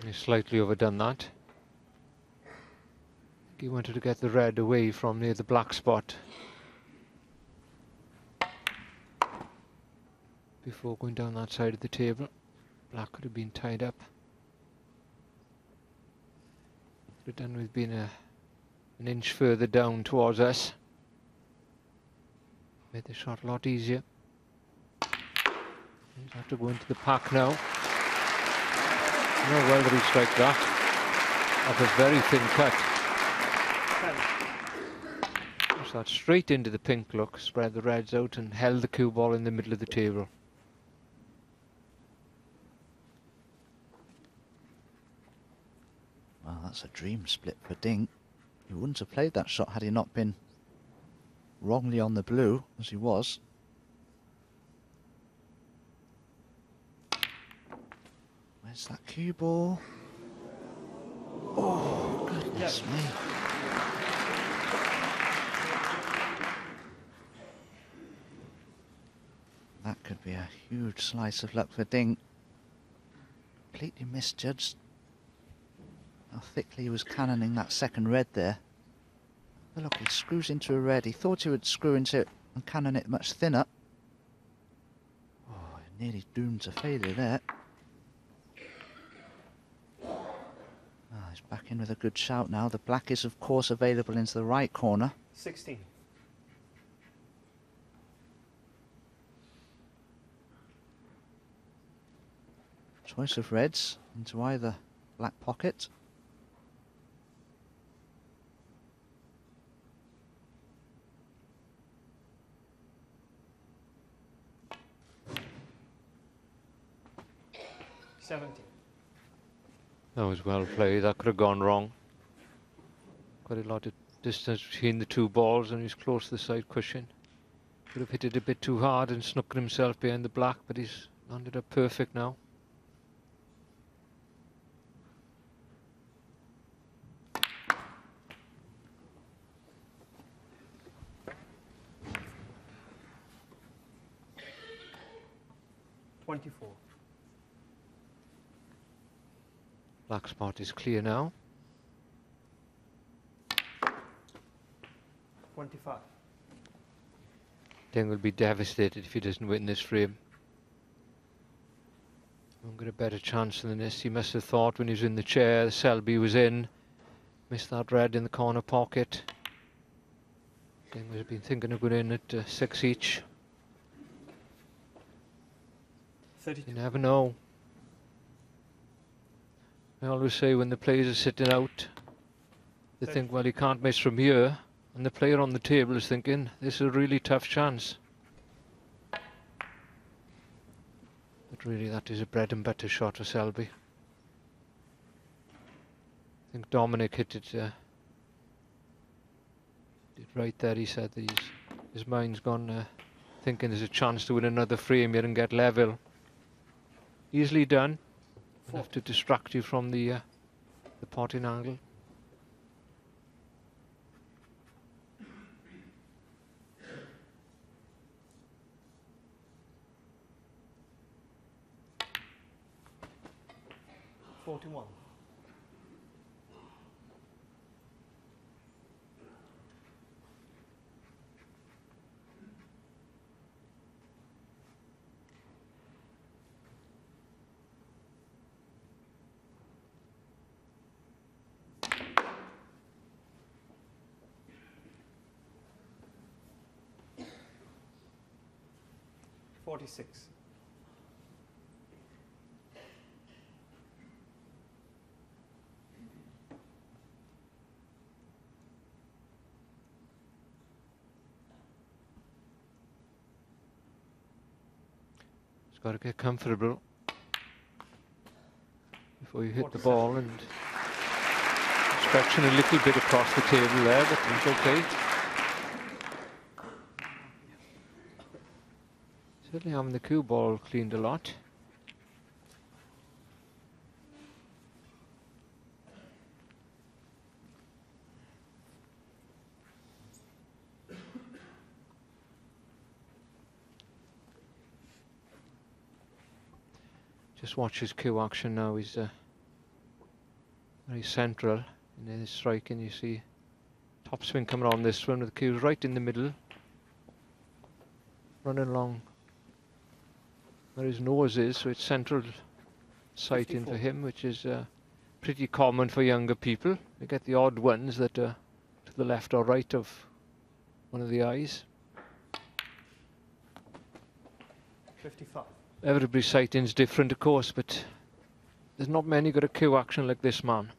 He's slightly overdone that. He wanted to get the red away from near the black spot before going down that side of the table. Black could have been tied up. Could have done with being an inch further down towards us. Made the shot a lot easier. He's have to go into the pack now. Oh, well did he strike that. Off a very thin cut. Push that straight into the pink look, spread the reds out and held the cue ball in the middle of the table. Well, that's a dream split for Dink. He wouldn't have played that shot had he not been wrongly on the blue, as he was. Where's that cue ball? Oh, goodness me. That could be a huge slice of luck for Dink. Completely misjudged how thickly he was cannoning that second red there. But look, he screws into a red. He thought he would screw into it and cannon it much thinner. Oh, nearly doomed to failure there. Oh, he's back in with a good shout now. The black is, of course, available into the right corner. 16. Choice of reds into either black pocket. That was well played. That could have gone wrong. Quite a lot of distance between the two balls, and he's close to the side cushion. Could have hit it a bit too hard and snookered himself behind the black, but he's landed up perfect now. Black spot is clear now. 25. Ding will be devastated if he doesn't win this frame. Won't get a better chance than this. He must have thought when he was in the chair, the Selby was in. Missed that red in the corner pocket. Ding would have been thinking of going in at 6 each. 32. You never know. I always say when the players are sitting out, they think, well, he can't miss from here. And the player on the table is thinking, this is a really tough chance. But really, that is a bread and butter shot for Selby. I think Dominic hit it right there. He said that his mind's gone thinking there's a chance to win another frame here and get level. Easily done. Enough to distract you from the potting angle. $41. $46. It's got to get comfortable before you hit the ball, and stretching a little bit across the table there, but it's okay. Certainly having the cue ball cleaned a lot. Just watch his cue action now. He's Very central in his striking. You see topspin coming on this one with the cues right in the middle. Running along where his nose is, so it's central sighting for him, which is pretty common for younger people. You get the odd ones that are to the left or right of one of the eyes. 55. Everybody's sighting's different, of course, but there's not many got a cue action like this man.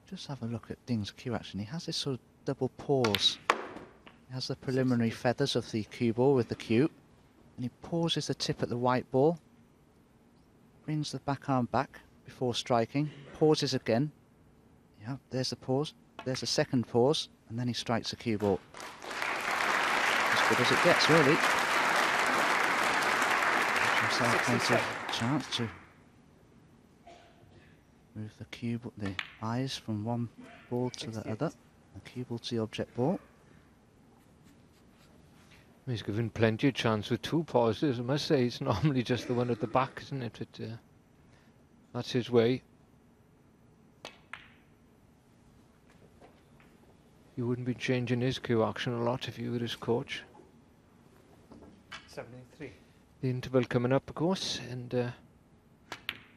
Just have a look at Ding's cue action. He has this sort of double pause. He has the preliminary feathers of the cue ball with the cue, and he pauses the tip at the white ball, brings the back arm back before striking, pauses again. Yeah, there's the pause. There's a second pause, and then he strikes the cue ball. As good as it gets, really. Gives himself plenty of chance to move the cube, the eyes from one ball to the other, the cue ball to the object ball. He's given plenty of chance with two pauses. I must say, it's normally just the one at the back, isn't it? But that's his way. He wouldn't be changing his cue action a lot if you were his coach. 73. The interval coming up, of course, and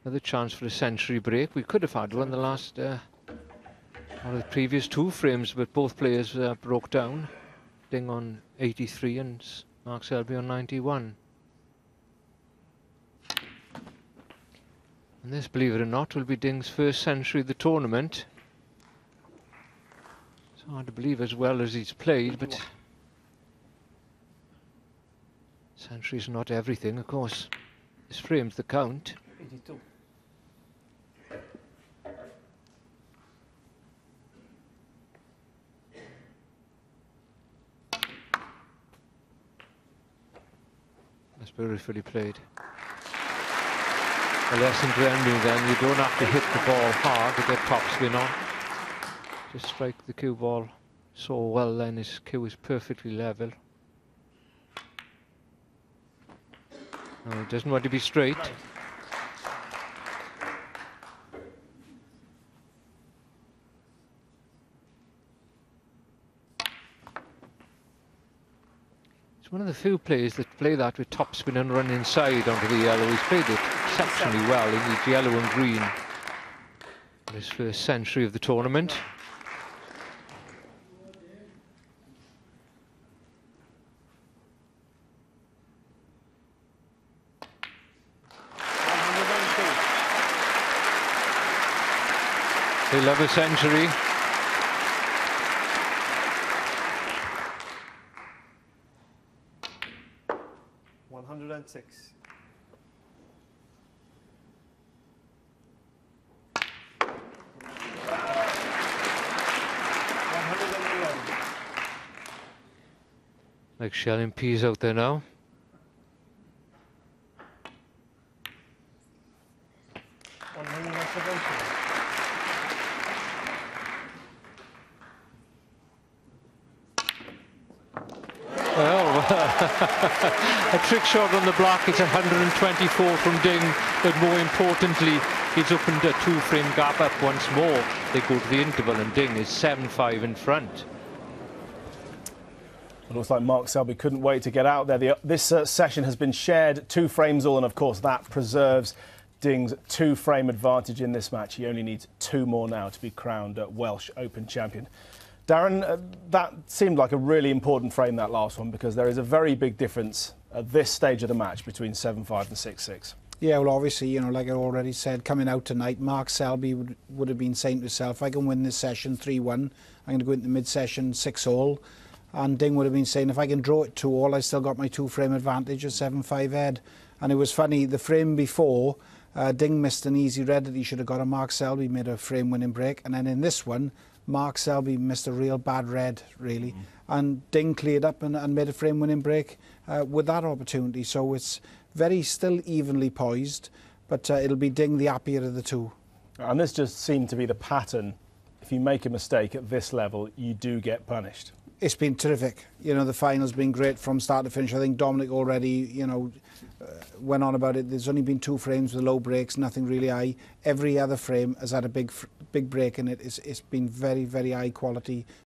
another chance for a century break. We could have had one the last, or the previous two frames, but both players broke down. Ding on 83 and Mark Selby on 91. And this, believe it or not, will be Ding's first century of the tournament. It's hard to believe as well as he's played, but century's not everything, of course. This frame's the count. 82. That's beautifully played. A lesson to Henry then, you don't have to hit the ball hard to get topspin on. Just strike the cue ball so well, then his cue is perfectly level. No, he doesn't want to be straight. One of the few players that play that with topspin and run inside onto the yellow. He's played it exceptionally well in the yellow and green in his first century of the tournament. They love a century. Six. Like shelling peas out there now. A trick shot on the block. It's 124 from Ding, but more importantly, he's opened a two-frame gap up once more. They go to the interval, and Ding is 7-5 in front. It looks like Mark Selby couldn't wait to get out there. This session has been shared 2 frames all, and of course that preserves Ding's 2-frame advantage in this match. He only needs 2 more now to be crowned Welsh Open champion. Darren, that seemed like a really important frame, that last one, because there is a very big difference at this stage of the match between 7-5 and 6-6. Yeah, well, obviously, you know, like I already said, coming out tonight, Mark Selby would have been saying to himself, I can win this session 3-1, I'm going to go into mid-session 6-all. And Ding would have been saying, if I can draw it 2-all, I still got my 2-frame advantage of 7-5 head. And it was funny, the frame before, Ding missed an easy red that he should have got, and Mark Selby made a frame-winning break. And then in this one, Mark Selby missed a real bad red, really. And Ding cleared up and made a frame-winning break with that opportunity. So it's very still evenly poised, but it'll be Ding the happier of the two. And this just seemed to be the pattern. If you make a mistake at this level, you do get punished. It's been terrific. You know, the final's been great from start to finish. I think Dominic already, you know, went on about it. There's only been 2 frames with low breaks, nothing really high. Every other frame has had a big break in it. It's been very, very high quality.